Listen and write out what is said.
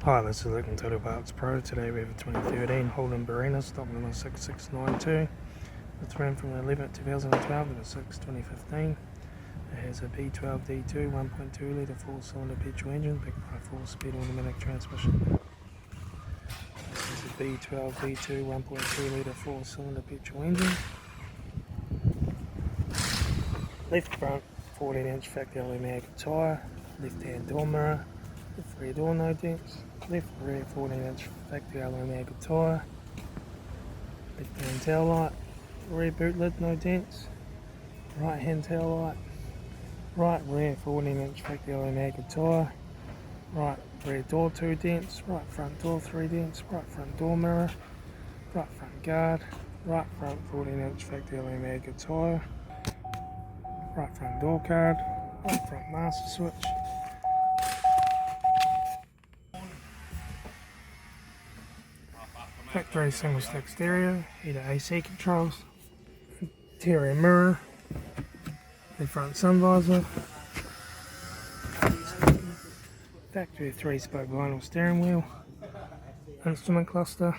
Hi, this is Untitled Chapter Pro. Today we have a 2013 Holden Barina, stock number 6692. It's ran from the 11th 2012 to the 6th 2015. It has a B12D2 1.2 litre 4-cylinder petrol engine, backed by a 4-speed automatic transmission. This is a B12D2 1.2 litre 4-cylinder petrol engine. Left front 14-inch factory aluminum tyre, left hand door mirror, left rear door no dents, left rear 14-inch factory aluminum tyre, left hand tail light, rear boot lid no dents, right hand tail light, right rear 14-inch factory aluminum tyre, right rear door 2 dents, right front door 3 dents, right front door mirror, right front guard, right front 14-inch factory aluminum tyre, right front door card, right front master switch, factory single stack stereo, heater AC controls, interior mirror, the front sun visor, factory 3-spoke vinyl steering wheel, instrument cluster,